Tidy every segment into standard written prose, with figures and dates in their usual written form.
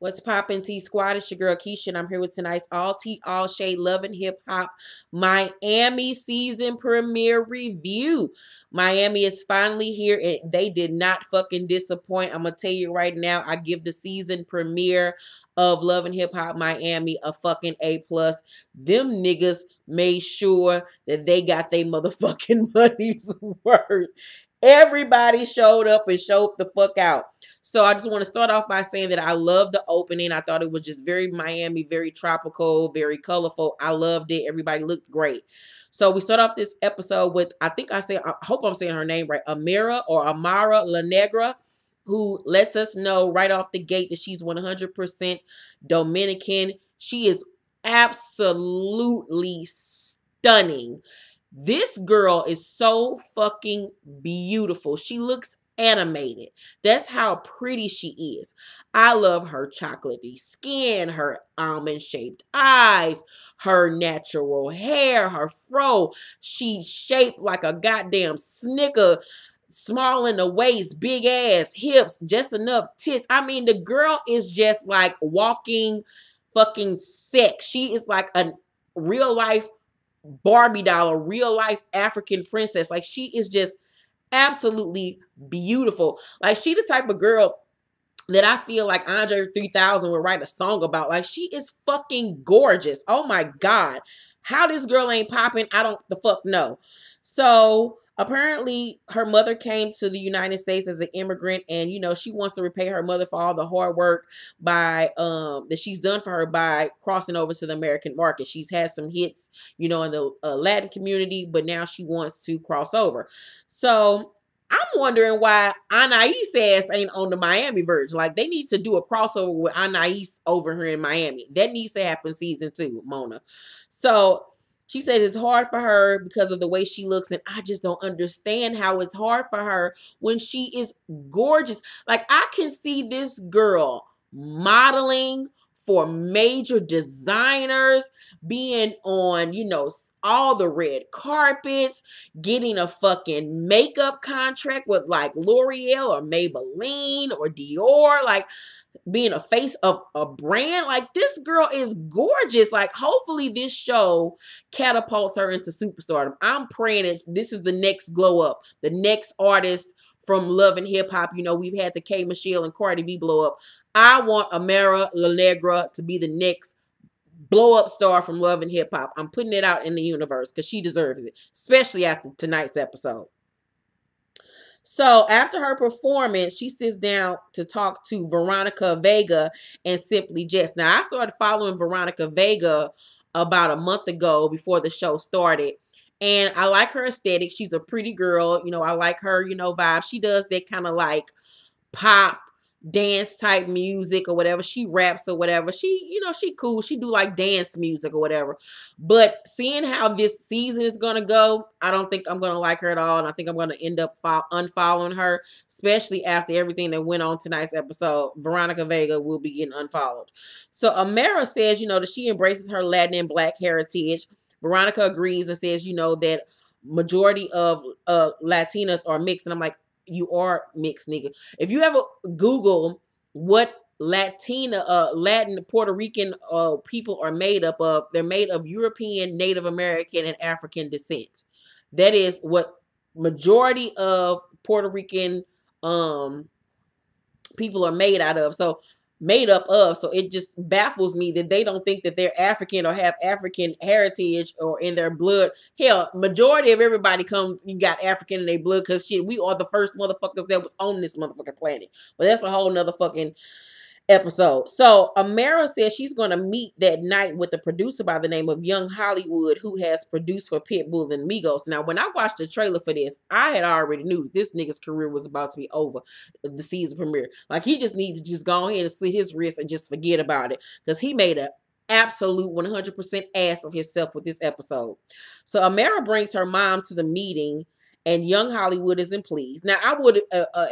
What's poppin', T Squad? It's your girl Keisha, and I'm here with tonight's All Tea, All Shade, Love and Hip Hop Miami season premiere review. Miami is finally here, and they did not fucking disappoint. I'm gonna tell you right now, I give the season premiere of Love and Hip Hop Miami a fucking A+. Them niggas made sure that they got their motherfucking money's worth. Everybody showed up and showed the fuck out. So I just want to start off by saying that I love the opening. I thought it was just very Miami, very tropical, very colorful. I loved it. Everybody looked great. So we start off this episode with, I hope I'm saying her name right, Amara La Negra, who lets us know right off the gate that she's 100% Dominican. She is absolutely stunning. This girl is so fucking beautiful. She looks animated. That's how pretty she is. I love her chocolatey skin, her almond-shaped eyes, her natural hair, her fro. She's shaped like a goddamn Snicker, small in the waist, big ass, hips, just enough tits. I mean, the girl is just like walking fucking sex. She is like a real life Barbie doll, a real life African princess. Like, she is just absolutely beautiful. Like, she the type of girl that I feel like Andre 3000 would write a song about. Like, she is fucking gorgeous. Oh my God. How this girl ain't popping, I don't the fuck know. So apparently her mother came to the United States as an immigrant, and she wants to repay her mother for all the hard work by that she's done for her by crossing over to the American market. She's had some hits, in the Latin community, but now she wants to cross over. So I'm wondering why Anais ass ain't on the Miami version. Like, they need to do a crossover with Anais over here in Miami. That needs to happen season 2, Mona. So she says it's hard for her because of the way she looks, and I just don't understand how it's hard for her when she is gorgeous. Like, I can see this girl modeling for major designers, being on, all the red carpets, getting a fucking makeup contract with like L'Oreal or Maybelline or Dior, like being a face of a brand. Like, this girl is gorgeous. Like, hopefully this show catapults her into superstardom. I'm praying that this is the next glow up, the next artist from Love and Hip Hop. We've had the K Michelle and Cardi B blow up. I want Amara La Negra to be the next blow up star from Love and Hip Hop. I'm putting it out in the universe because she deserves it, especially after tonight's episode. So after her performance, she sits down to talk to Veronica Vega and Simply Jess. Now, I started following Veronica Vega about a month ago before the show started. And I like her aesthetic. She's a pretty girl. I like her, vibe. She does that kind of like pop dance type music or whatever. She raps or whatever. She cool. She do like dance music or whatever. But seeing how this season is going to go, I don't think I'm going to like her at all. And I think I'm going to end up unfollowing her, especially after everything that went on tonight's episode. Veronica Vega will be getting unfollowed. So Amara says, that she embraces her Latin and Black heritage. Veronica agrees and says, that majority of Latinas are mixed. And I'm like, you are mixed, nigga. If you ever Google what Latin Puerto Rican people are made up of, they're made of European, Native American, and African descent. That is what majority of Puerto Rican people are made out of. So it just baffles me that they don't think that they're African or have African heritage or in their blood. Hell, majority of everybody you got African in their blood, because shit, we are the first motherfuckers that was on this motherfucking planet. But that's a whole nother fucking episode. So Amara says she's going to meet that night with a producer by the name of Young Hollywood, who has produced for Pitbull and Migos. Now, when I watched the trailer for this, I had already knew this nigga's career was about to be over the season premiere. Like, he just needs to just go ahead and slit his wrist and just forget about it, because he made an absolute 100% ass of himself with this episode. So Amara brings her mom to the meeting, and Young Hollywood isn't pleased. Now, I would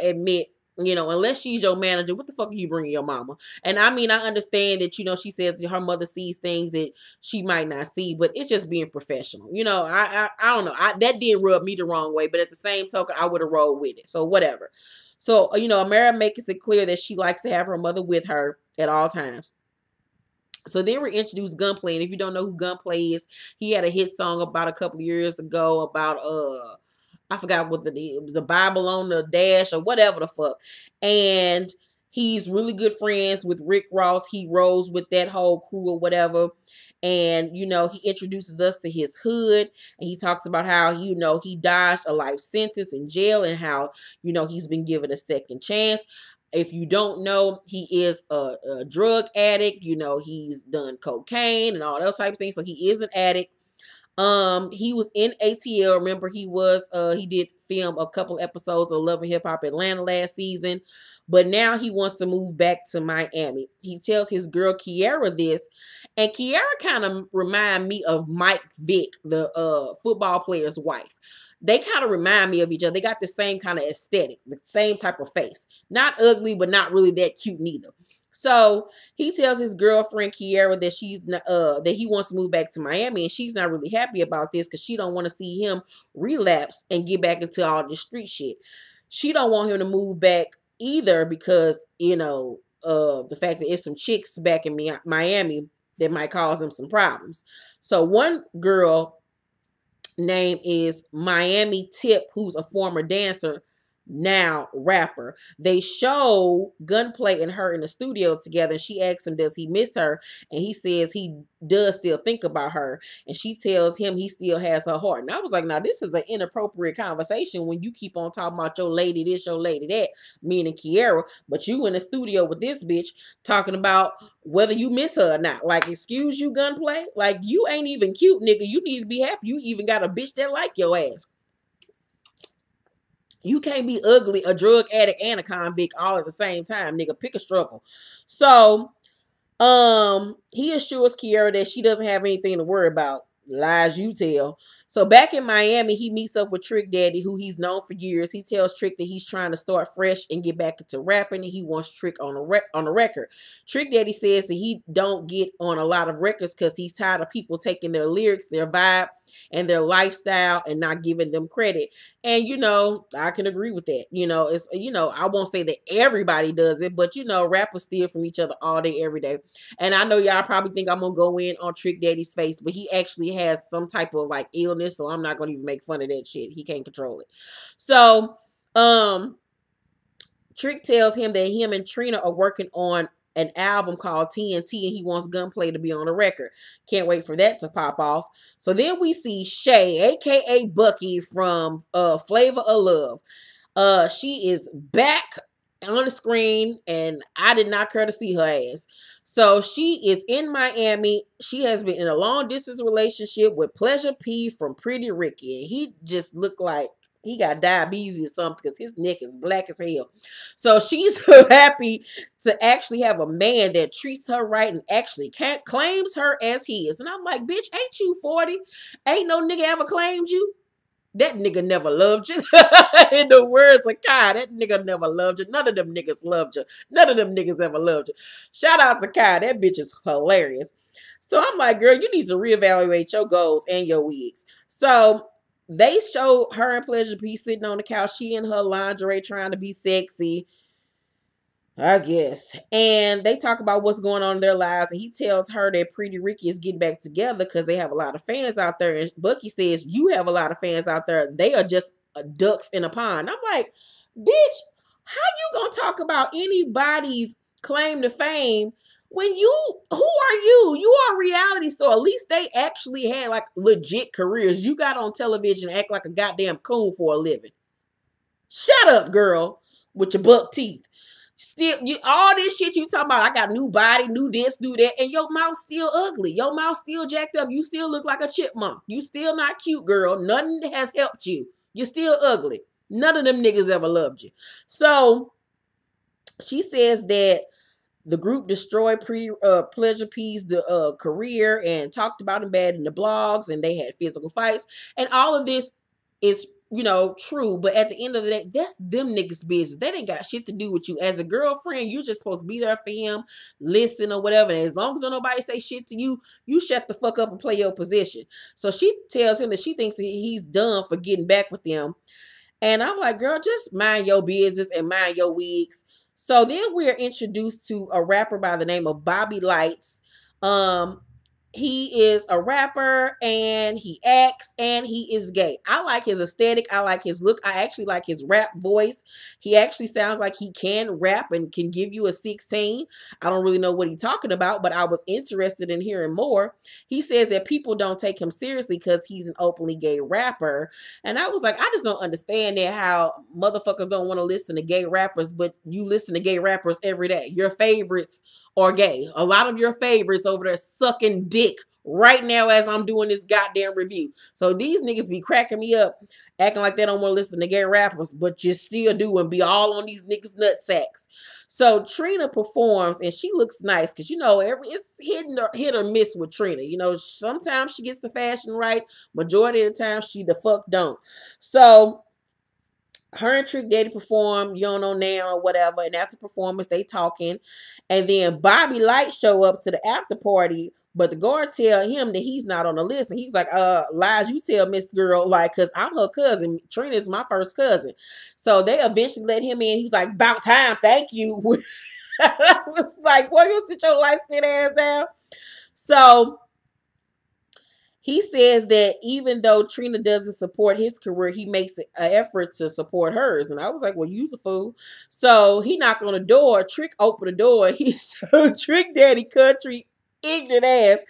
admit, unless she's your manager, what the fuck are you bringing your mama? And I mean, I understand that, she says her mother sees things that she might not see, but it's just being professional. I don't know. That did rub me the wrong way, but at the same token, I would have rolled with it. So whatever. So, Amara makes it clear that she likes to have her mother with her at all times. So then we're introduced Gunplay, and if you don't know who Gunplay is, he had a hit song about a couple of years ago about I forgot what the Bible on the dash or whatever the fuck. And he's really good friends with Rick Ross. He rolls with that whole crew or whatever. And he introduces us to his hood, and he talks about how he dodged a life sentence in jail, and how he's been given a second chance. If you don't know, he is a drug addict. He's done cocaine and all those type of things. So he is an addict. He was in ATL. Remember, he did film a couple episodes of Love and Hip Hop Atlanta last season, but now he wants to move back to Miami. He tells his girl Kiara this, and Kiara kind of remind me of Mike Vick, the football player's wife. They kind of remind me of each other. They got the same kind of aesthetic, the same type of face. Not ugly, but not really that cute neither. So he tells his girlfriend Kiara that that he wants to move back to Miami, and she's not really happy about this because she don't want to see him relapse and get back into all this street shit. She don't want him to move back either because the fact that it's some chicks back in Miami that might cause him some problems. So one girl name is Miami Tip, who's a former dancer, now rapper. They show Gunplay and her in the studio together, and she asks him, does he miss her? And he says he does still think about her, and she tells him he still has her heart. And I was like, now this is an inappropriate conversation when you keep on talking about your lady this, your lady that, meaning Kiara, but you in the studio with this bitch talking about whether you miss her or not. Like, excuse you, Gunplay? Like, you ain't even cute, nigga. You need to be happy you even got a bitch that like your ass. You can't be ugly, a drug addict, and a convict all at the same time, nigga. Pick a struggle. So, he assures Kiara that she doesn't have anything to worry about. Lies you tell. So back in Miami, he meets up with Trick Daddy, who he's known for years. He tells Trick that he's trying to start fresh and get back into rapping, and he wants Trick on a record. Trick Daddy says that he don't get on a lot of records because he's tired of people taking their lyrics, their vibe, and their lifestyle and not giving them credit. And I can agree with that. It's I won't say that everybody does it, but rappers steal from each other all day, every day. And I know y'all probably think I'm gonna go in on Trick Daddy's face, but he actually has some type of like illness, so I'm not gonna even make fun of that shit. He can't control it. So Trick tells him that him and Trina are working on an album called TNT, and he wants Gunplay to be on the record. Can't wait for that to pop off. So then we see Shay, aka Bucky from Flavor of Love. She is back on the screen, and I did not care to see her ass. So she is in Miami. She has been in a long distance relationship with Pleasure P from Pretty Ricky, and he just looked like he got diabetes or something because his neck is black as hell. So she's so happy to actually have a man that treats her right and actually claims her as his. And I'm like, bitch, ain't you 40? Ain't no nigga ever claimed you? That nigga never loved you. In the words of Kai, that nigga never loved you. None of them niggas loved you. None of them niggas ever loved you. Shout out to Kai. That bitch is hilarious. So I'm like, girl, you need to reevaluate your goals and your wigs. So they show her and Pleasure P sitting on the couch. She in her lingerie trying to be sexy, I guess. And they talk about what's going on in their lives. And he tells her that Pretty Ricky is getting back together because they have a lot of fans out there. And Bucky says, you have a lot of fans out there. They are just ducks in a pond. I'm like, bitch, how you gonna talk about anybody's claim to fame when who are you? You are a reality star. At least they actually had like legit careers. You got on television and act like a goddamn coon for a living. Shut up, girl, with your buck teeth. Still, all this shit you talking about, I got new body, new this, new that, and your mouth still ugly. Your mouth still jacked up. You still look like a chipmunk. You still not cute, girl. Nothing has helped you. You're still ugly. None of them niggas ever loved you. So she says that the group destroyed Pleasure P's career and talked about him bad in the blogs, and they had physical fights. And all of this is true, but at the end of the day, that's them niggas' business. They ain't got shit to do with you. As a girlfriend, you're just supposed to be there for him, listen or whatever. And as long as don't nobody say shit to you, you shut the fuck up and play your position. So she tells him that she thinks he's done for getting back with them. And I'm like, girl, just mind your business and mind your wigs. So then we're introduced to a rapper by the name of Bobby Lights. Um, he is a rapper and he acts and he is gay. I like his aesthetic. I like his look. I actually like his rap voice. He actually sounds like he can rap and can give you a 16. I don't really know what he's talking about, but I was interested in hearing more. He says that people don't take him seriously because he's an openly gay rapper. And I was like, I just don't understand that how motherfuckers don't want to listen to gay rappers, but you listen to gay rappers every day. Your favorites are gay. A lot of your favorites over there sucking dick right now as I'm doing this goddamn review. So these niggas be cracking me up, acting like they don't want to listen to gay rappers, but you still do and be all on these niggas' nut sacks. So Trina performs and she looks nice because it's hit or miss with Trina. Sometimes she gets the fashion right, majority of the time she the fuck don't. So her and Trick Daddy perform, you don't know now or whatever, and after performance they talking, and then Bobby Light show up to the after party. But the guard tell him that he's not on the list. And he was like, Lies, you tell Miss Girl, like, because I'm her cousin. Trina is my first cousin. So they eventually let him in. He was like, about time, thank you. I was like, boy, you sit your light-skinned ass down. So he says that even though Trina doesn't support his career, he makes an effort to support hers. And I was like, well, you's a fool. So he knocked on the door. Trick opened the door. Trick Daddy country ignorant ass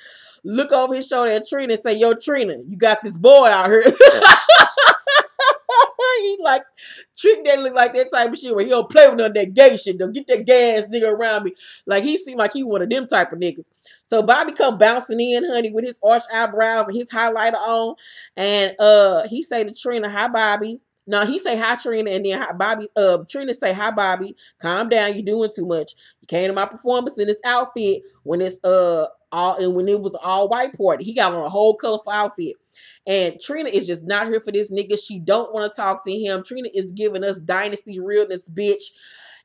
look over his shoulder at Trina and say, yo, Trina, you got this boy out here. He like, Trick Daddy look like that type of shit where he don't play with none of that gay shit. Don't get that gay ass nigga around me. Like, he seemed like he one of them type of niggas. So Bobby come bouncing in, honey, with his arched eyebrows and his highlighter on. And he say to Trina, hi, Bobby. No, he say hi, Trina, and then hi, Bobby. Trina say, hi, Bobby. Calm down, you doing too much. You came to my performance in this outfit when it was all white party. He got on a whole colorful outfit. And Trina is just not here for this nigga. She don't want to talk to him. Trina is giving us dynasty realness, bitch.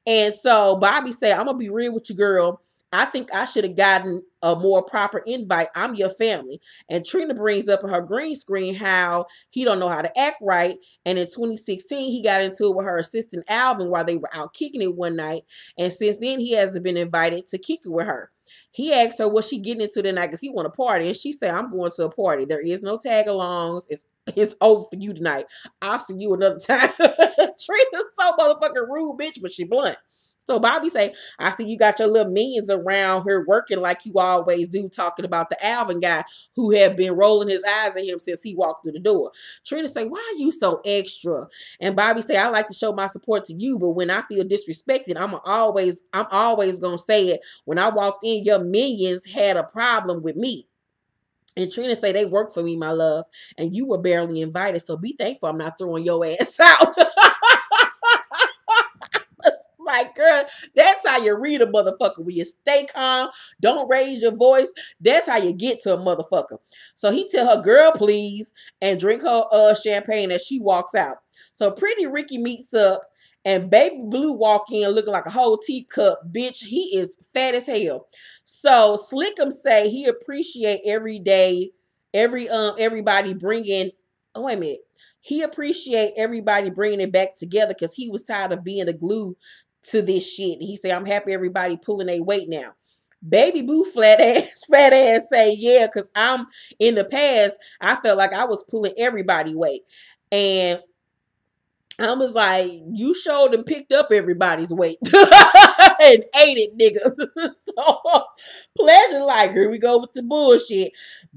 And so Bobby said, I'm going to be real with you, girl. I think I should have gotten a more proper invite. I'm your family. And Trina brings up in her green screen how he don't know how to act right. And in 2016, he got into it with her assistant Alvin while they were out kicking it one night. And since then, he hasn't been invited to kick it with her. He asked her what she getting into tonight because he want a party. And she said, I'm going to a party. There is no tag-alongs. It's over for you tonight. I'll see you another time. Trina's so motherfucking rude, bitch, but she blunt. So Bobby say, I see you got your little minions around here working like you always do, talking about the Alvin guy who have been rolling his eyes at him since he walked through the door. Trina say, why are you so extra? And Bobby say, I like to show my support to you, but when I feel disrespected, I'm always gonna say it. When I walked in, your minions had a problem with me. And Trina say, they work for me, my love, and you were barely invited, so be thankful I'm not throwing your ass out. Like, girl, that's how you read a motherfucker. When you stay calm, don't raise your voice. That's how you get to a motherfucker. So he tell her, girl, please, and drink her champagne as she walks out. So Pretty Ricky meets up, and Baby Blue walk in looking like a whole teacup. Bitch, he is fat as hell. So Slickum say he appreciate everybody bringing. Oh, wait a minute. He appreciate everybody bringing it back together because he was tired of being the glue to this shit. He said, I'm happy everybody pulling their weight now. Baby Boo fat ass say, yeah, because I'm in the past, I felt like I was pulling everybody weight. And I was like, you showed and picked up everybody's weight and ate it, nigga. So Pleasure, like, here we go with the bullshit.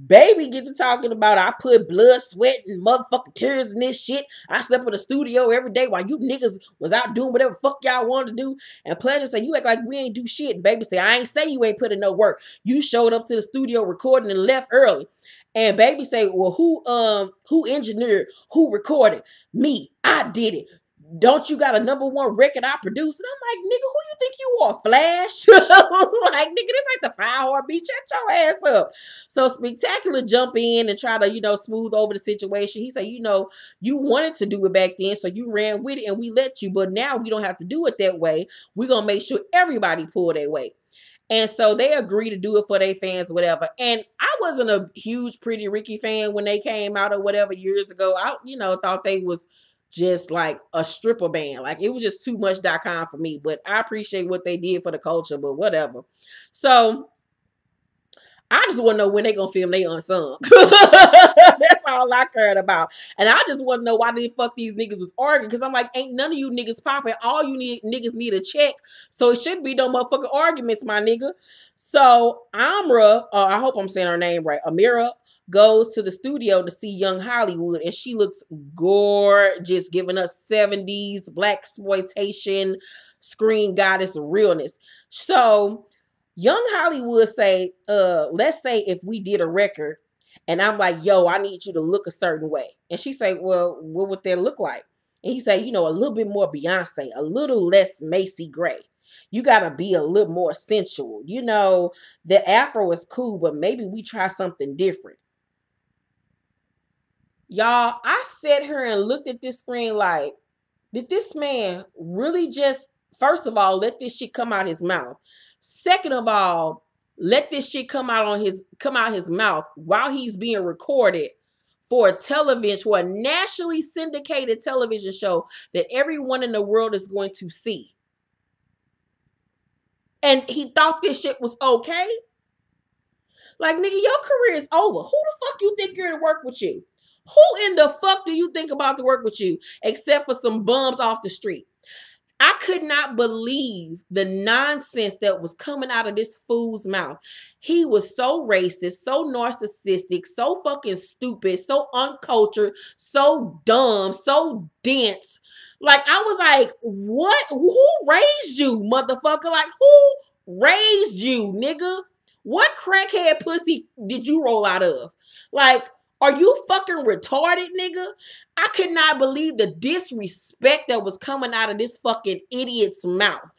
Baby get to talking about I put blood, sweat, and motherfucking tears in this shit. I slept in the studio every day while you niggas was out doing whatever fuck y'all wanted to do. And Pleasure say, you act like we ain't do shit. And Baby say, I ain't say you ain't put in no work. You showed up to the studio recording and left early. And Baby say, well, who engineered, who recorded? Me. I did it. Don't you got a #1 record I produced? And I'm like, nigga, who you think you are, Flash? Like, nigga, this ain't the 5-heartbeat. Shut your ass up. So Spectacular jump in and try to, smooth over the situation. He said, you wanted to do it back then, so you ran with it and we let you. But now we don't have to do it that way. We're going to make sure everybody pull their weight. And so they agree to do it for their fans or whatever. And I wasn't a huge Pretty Ricky fan when they came out or whatever years ago. I, thought they was just like a stripper band. Like it was just too much.com for me. But I appreciate what they did for the culture, but whatever. So I just want to know when they gonna film they unsung. That's all I cared about. And I just want to know why the fuck these niggas was arguing. Because I'm like, ain't none of you niggas popping. All you niggas need a check. So it shouldn't be no motherfucking arguments, my nigga. So Amra, I hope I'm saying her name right. Amira goes to the studio to see Young Hollywood, and she looks gorgeous, giving us 70s black exploitation screen goddess realness. So Young Hollywood say, let's say if we did a record and I'm like, yo, I need you to look a certain way. And she say, well, what would that look like? And he say, a little bit more Beyonce, a little less Macy Gray. You got to be a little more sensual. The afro is cool, but maybe we try something different. Y'all, I sat here and looked at this screen like, did this man really just, first of all, let this shit come out his mouth? Second of all, let this shit come out his mouth while he's being recorded for a nationally syndicated television show that everyone in the world is going to see. And he thought this shit was okay? Like, nigga, your career is over. Who the fuck you think you're to work with you? Who in the fuck do you think about to work with you except for some bums off the street? I could not believe the nonsense that was coming out of this fool's mouth. He was so racist, so narcissistic, so fucking stupid, so uncultured, so dumb, so dense. Like, I was like, what? Who raised you, motherfucker? Like, who raised you, nigga? What crackhead pussy did you roll out of? Like, are you fucking retarded, nigga? I could not believe the disrespect that was coming out of this fucking idiot's mouth.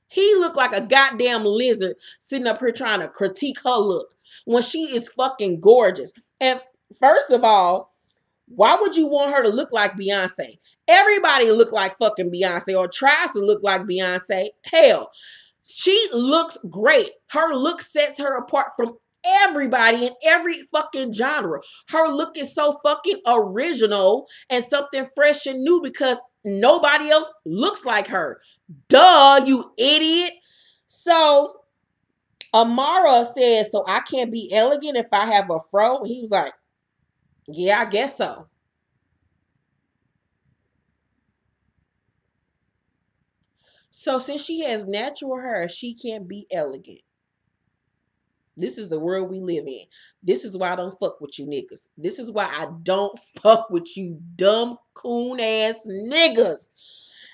He looked like a goddamn lizard sitting up here trying to critique her look when she is fucking gorgeous. And first of all, why would you want her to look like Beyonce? Everybody look like fucking Beyonce or tries to look like Beyonce. Hell, she looks great. Her look sets her apart from everybody in every fucking genre. Her look is so fucking original and something fresh and new because nobody else looks like her. Duh, you idiot. So Amara says, so I can't be elegant if I have a fro? He was like, yeah, I guess so. So since she has natural hair, she can't be elegant. This is the world we live in. This is why I don't fuck with you niggas. This is why I don't fuck with you dumb coon ass niggas.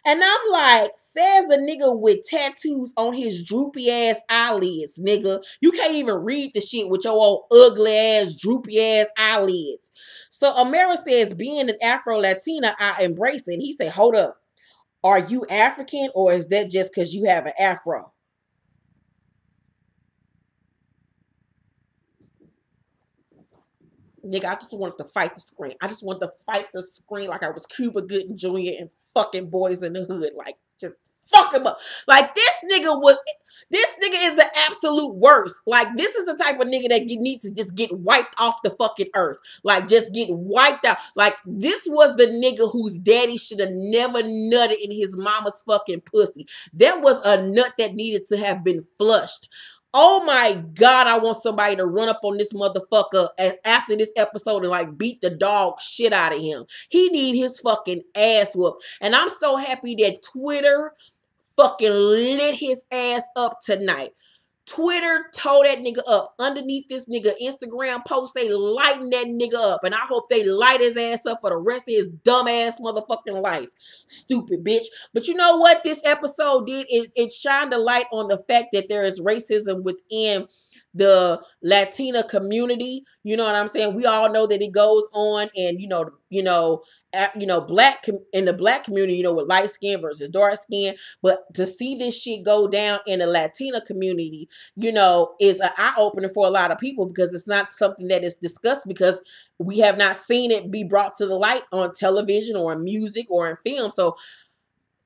And I'm like, says the nigga with tattoos on his droopy ass eyelids, nigga. You can't even read the shit with your old ugly ass, droopy ass eyelids. So Amara says, being an Afro-Latina, I embrace it. He said, hold up. Are you African or is that just because you have an afro? Nigga, I just wanted to fight the screen. I just wanted to fight the screen like I was Cuba Gooding Jr. and fucking Boys in the Hood. Like, just fuck him up. Like, this nigga is the absolute worst. Like, this is the type of nigga that you need to just get wiped off the fucking earth. Like, just get wiped out. Like, this was the nigga whose daddy should have never nutted in his mama's fucking pussy. That was a nut that needed to have been flushed. Oh my God, I want somebody to run up on this motherfucker after this episode and like beat the dog shit out of him. He need his fucking ass whooped. And I'm so happy that Twitter fucking lit his ass up tonight. Twitter tore that nigga up. Underneath this nigga Instagram post, they lighten that nigga up. And I hope they light his ass up for the rest of his dumb ass motherfucking life. Stupid bitch. But you know what this episode did? It shined a light on the fact that there is racism within the Latina community. You know what I'm saying? We all know that it goes on, and black in the black community, with light skin versus dark skin. But to see this shit go down in the Latina community, is an eye opener for a lot of people because it's not something that is discussed because we have not seen it be brought to the light on television or in music or in film. So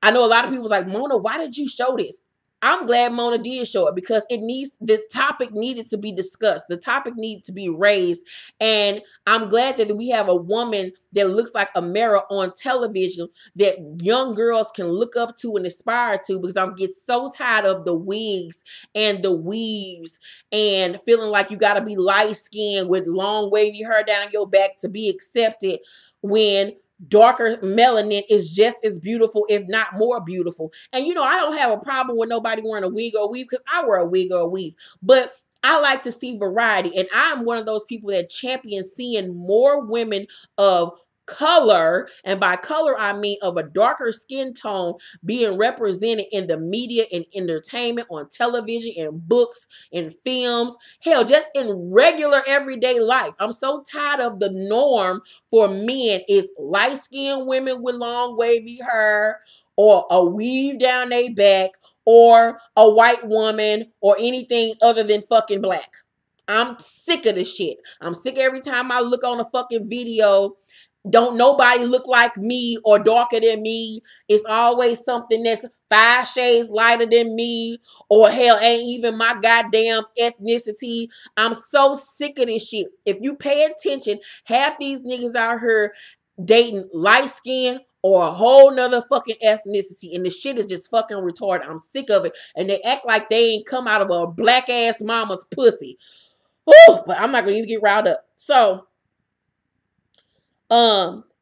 I know a lot of people was like, Mona, why did you show this? I'm glad Mona did show it because the topic needed to be discussed. The topic needed to be raised. And I'm glad that we have a woman that looks like Amara on television that young girls can look up to and aspire to, because I'm get so tired of the wigs and the weaves and feeling like you got to be light skinned with long wavy hair down your back to be accepted, when darker melanin is just as beautiful, if not more beautiful. And I don't have a problem with nobody wearing a wig or a weave, because I wear a wig or a weave. But I like to see variety. And I'm one of those people that champion seeing more women of color, and by color I mean of a darker skin tone, being represented in the media and entertainment, on television, in books, in films, hell, just in regular everyday life. I'm so tired of the norm for men is light-skinned women with long wavy hair, or a weave down their back, or a white woman, or anything other than fucking black. I'm sick of this shit. I'm sick every time I look on a fucking video. Don't nobody look like me or darker than me. It's always something that's 5 shades lighter than me, or hell, ain't even my goddamn ethnicity. I'm so sick of this shit. If you pay attention, half these niggas out here dating light skin or a whole nother fucking ethnicity, and the shit is just fucking retarded. I'm sick of it. And they act like they ain't come out of a black ass mama's pussy. Whew, but I'm not gonna even get riled up. So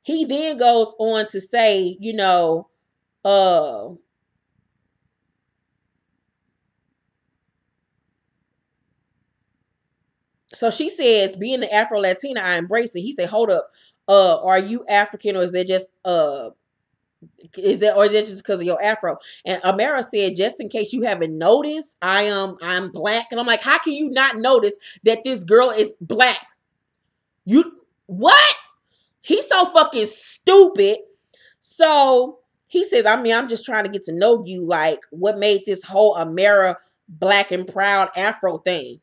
he then goes on to say, so she says, being an Afro-Latina, I embrace it. He said, hold up, are you African, or is that just is that just because of your afro? And Amara said, just in case you haven't noticed, I'm black. And I'm like, how can you not notice that this girl is black? You what? He's so fucking stupid. So he says, I'm just trying to get to know you. Like, what made this whole Amara black and proud afro thing?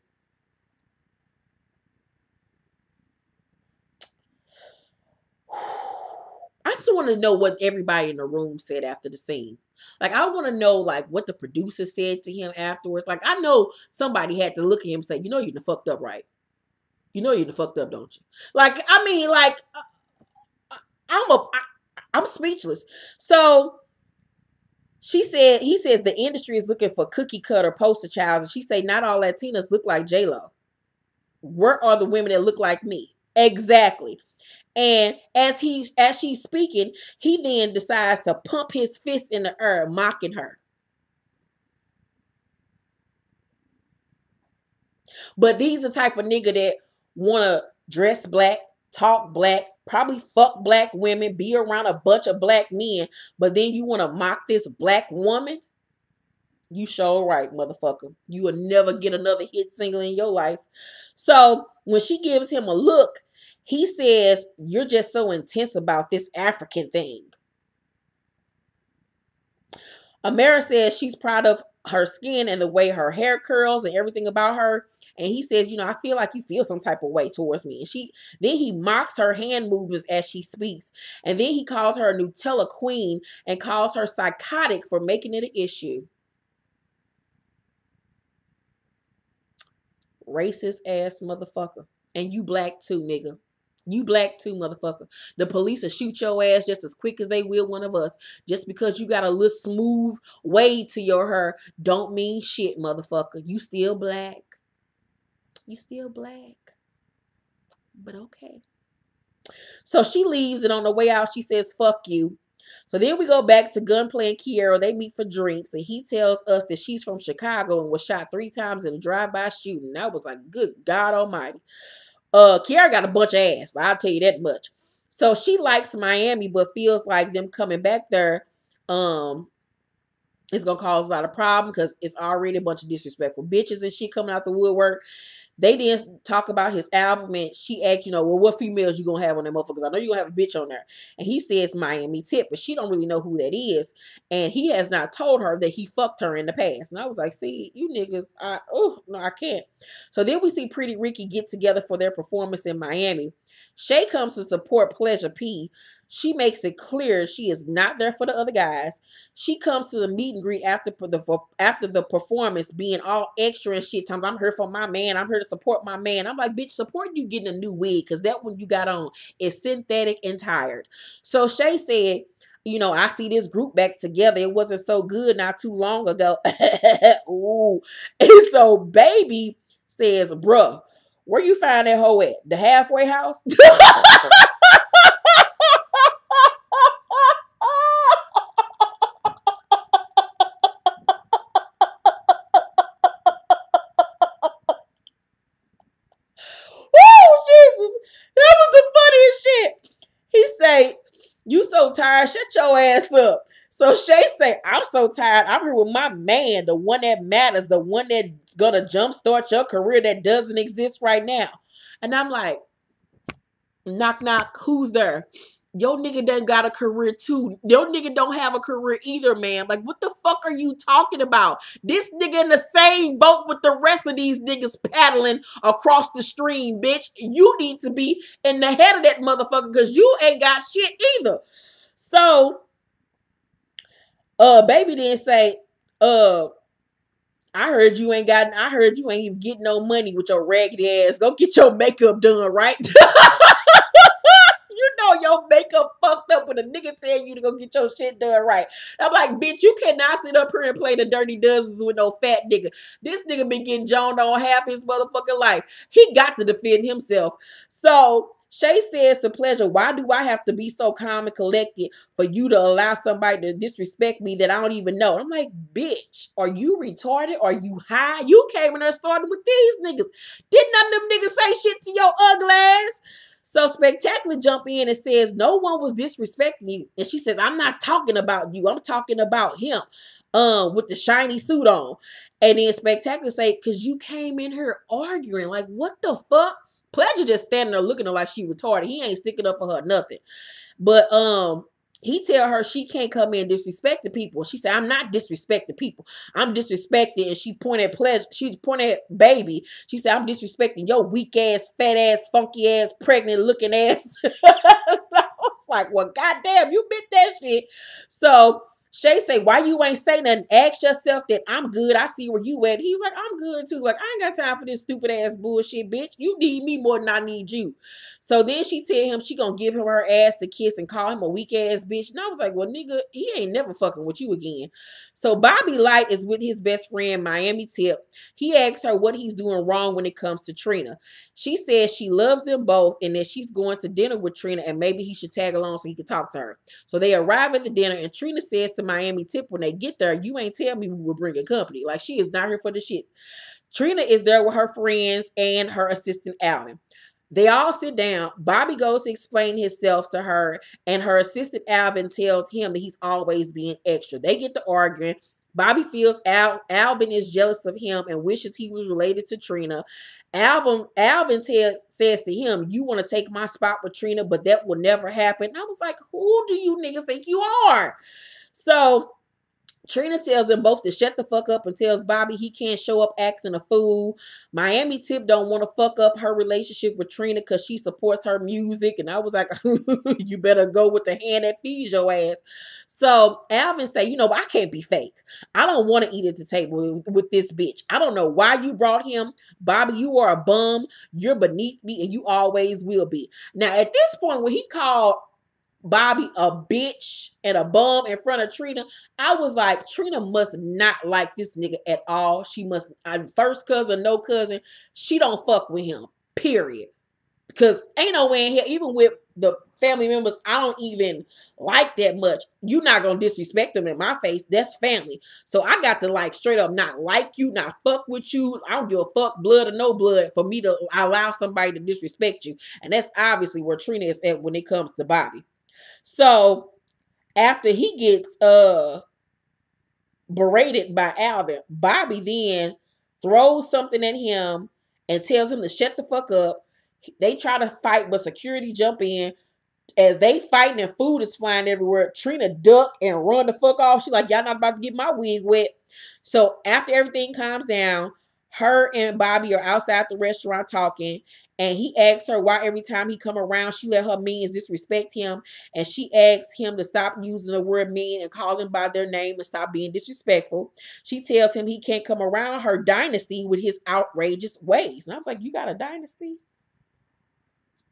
I just want to know what everybody in the room said after the scene. Like, I want to know, like, what the producer said to him afterwards. Like, I know somebody had to look at him and say, you done fucked up, right? You done fucked up, don't you? Like, I mean, like, I'm speechless. So he says the industry is looking for cookie cutter poster childs. And she say, not all Latinas look like J-Lo. Where are the women that look like me? Exactly. And as she's speaking, he then decides to pump his fist in the air, mocking her. But these the type of nigga that want to dress black, talk black, probably fuck black women, be around a bunch of black men, but then you want to mock this black woman? You sure right, motherfucker. You will never get another hit single in your life. So when she gives him a look, he says, you're just so intense about this African thing. Amara says she's proud of her skin and the way her hair curls and everything about her. And he says, I feel like you feel some type of way towards me. And then he mocks her hand movements as she speaks. And then he calls her a Nutella queen and calls her psychotic for making it an issue. Racist ass motherfucker. And you black too, nigga. You black too, motherfucker. The police will shoot your ass just as quick as they will one of us. Just because you got a little smooth wave to your hair don't mean shit, motherfucker. You still black. You still black. But okay. So she leaves, and on the way out, she says, fuck you. So then we go back to Gunplay and Kiara. They meet for drinks, and he tells us that she's from Chicago and was shot 3 times in a drive-by shooting. That was like, good God almighty. Kiara got a bunch of ass. I'll tell you that much. So she likes Miami, but feels like them coming back there is gonna cause a lot of problem because it's already a bunch of disrespectful bitches and shit coming out the woodwork. They didn't talk about his album, and she asked, well, what females you gonna have on that motherfuckers? I know you gonna have a bitch on there. And he says Miami Tip, but she don't really know who that is. And he has not told her that he fucked her in the past. And I was like, see, you niggas, no, I can't. So then we see Pretty Ricky get together for their performance in Miami. Shay comes to support Pleasure P. She makes it clear she is not there for the other guys. She comes to the meet and greet after the performance, being all extra and shit. I'm here for my man. I'm here to support my man. I'm like, bitch, support you getting a new wig, because that one you got on is synthetic and tired. So Shay said, I see this group back together. It wasn't so good not too long ago. Ooh. And so Baby says, bruh, where you find that hoe at? The halfway house? Oh, Jesus. That was the funniest shit. He say, you so tired, shut your ass up. So Shay say, I'm so tired. I'm here with my man, the one that matters, the one that's gonna jumpstart your career that doesn't exist right now. And I'm like, knock, knock, who's there? Your nigga done got a career too. Your nigga don't have a career either, man. Like, what the fuck are you talking about? This nigga in the same boat with the rest of these niggas paddling across the stream, bitch. You need to be in the head of that motherfucker, because you ain't got shit either. So, Baby didn't say, I heard you ain't even getting no money with your raggedy ass. Go get your makeup done, right? You know your makeup fucked up when a nigga tell you to go get your shit done right. I'm like, bitch, you cannot sit up here and play the dirty dozens with no fat nigga. This nigga been getting joned on half his motherfucking life. He got to defend himself. So Shay says to Pleasure, why do I have to be so calm and collected for you to allow somebody to disrespect me that I don't even know? I'm like, bitch, are you retarded? Are you high? You came in there starting with these niggas. Did none of them niggas say shit to your ugly ass? So Spectacular jump in and says, no one was disrespecting you. And she says, I'm not talking about you. I'm talking about him with the shiny suit on. And then Spectacular say, because you came in here arguing. Like, what the fuck? Pleasure just standing there looking at her like she retarded. He ain't sticking up for her nothing. But he tell her she can't come in disrespecting people. She said, I'm not disrespecting people. I'm disrespecting. And she pointed at Pleasure. She pointed at Baby. She said, I'm disrespecting your weak ass, fat ass, funky ass, pregnant looking ass. I was like, well, goddamn, you bit that shit. So Shay say, why you ain't say nothing? Ask yourself that I'm good. I see where you at. He was like, I'm good too. Like, I ain't got time for this stupid ass bullshit, bitch. You need me more than I need you. So then she tell him she gonna give him her ass to kiss and call him a weak ass bitch. And I was like, well, nigga, he ain't never fucking with you again. So Bobby Light is with his best friend, Miami Tip. He asks her what he's doing wrong when it comes to Trina. She says she loves them both and that she's going to dinner with Trina and maybe he should tag along so he can talk to her. So they arrive at the dinner and Trina says to Miami Tip when they get there, you ain't tell me we were bringing company. Like, she is not here for the shit. Trina is there with her friends and her assistant Alvin. They all sit down. Bobby goes to explain himself to her, and her assistant Alvin tells him that he's always being extra. They get to arguing. Bobby feels Alvin is jealous of him and wishes he was related to Trina. Alvin says to him, you want to take my spot with Trina, but that will never happen. I was like, who do you niggas think you are? So Trina tells them both to shut the fuck up and tells Bobby he can't show up acting a fool. Miami Tip don't want to fuck up her relationship with Trina because she supports her music. And I was like, you better go with the hand that feeds your ass. So Alvin say, I can't be fake. I don't want to eat at the table with this bitch. I don't know why you brought him. Bobby, you are a bum. You're beneath me and you always will be. Now, at this point, when he called Bobby a bitch and a bum in front of Trina, I was like, Trina must not like this nigga at all. She must, first cousin, no cousin, she don't fuck with him, period. Because ain't no way in here, even with the family members I don't even like that much, you're not going to disrespect them in my face. That's family. So I got to like straight up not like you, not fuck with you. I don't give a fuck, blood or no blood, for me to allow somebody to disrespect you. And that's obviously where Trina is at when it comes to Bobby. So after he gets berated by Alvin, Bobby then throws something at him and tells him to shut the fuck up. They try to fight, but security jump in. As they fighting and food is flying everywhere, Trina duck and run the fuck off. She like, y'all not about to get my wig wet. So after everything calms down, her and Bobby are outside the restaurant talking, and he asks her why every time he come around, she let her minions disrespect him, and she asks him to stop using the word minion and call them by their name and stop being disrespectful. She tells him he can't come around her dynasty with his outrageous ways. And I was like, you got a dynasty?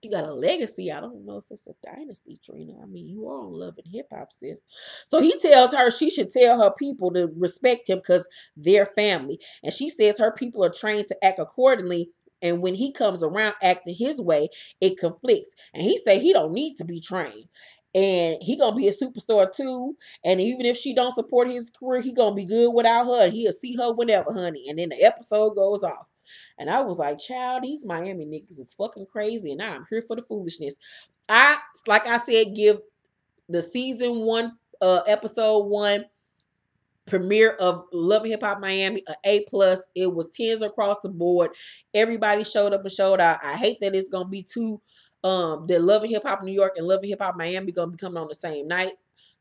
You got a legacy. I don't know if it's a dynasty, Trina. I mean, you are on Love and Hip Hop, sis. So he tells her she should tell her people to respect him because they're family. And she says her people are trained to act accordingly. And when he comes around acting his way, it conflicts. And he say he don't need to be trained. And he gonna be a superstar too. And even if she don't support his career, he gonna be good without her. And he'll see her whenever, honey. And then the episode goes off. And I was like, child, these Miami niggas is fucking crazy. And I'm here for the foolishness. Like I said, give the season 1, episode 1 premiere of Love and Hip Hop Miami a A+. It was 10s across the board. Everybody showed up and showed out. I hate that it's gonna be two, that Love and Hip Hop New York and Love and Hip Hop Miami gonna be coming on the same night.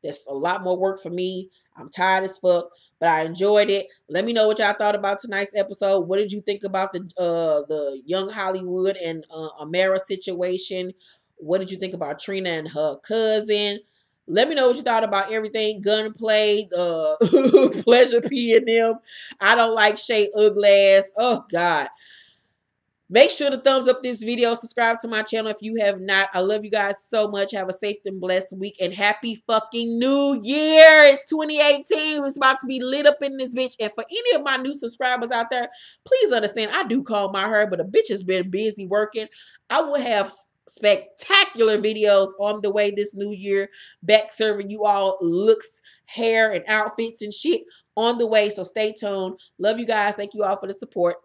That's a lot more work for me. I'm tired as fuck, but I enjoyed it. Let me know what y'all thought about tonight's episode. What did you think about the Young Hollywood and Amara situation? What did you think about Trina and her cousin? Let me know what you thought about everything. Gunplay, Pleasure P and them. I don't like Shay ugly ass. Oh God. Make sure to thumbs up this video. Subscribe to my channel if you have not. I love you guys so much. Have a safe and blessed week. And happy fucking New Year. It's 2018. It's about to be lit up in this bitch. And for any of my new subscribers out there, please understand, I do call my hair, but a bitch has been busy working. I will have spectacular videos on the way this new year. Back serving you all looks, hair, and outfits and shit on the way. So stay tuned. Love you guys. Thank you all for the support.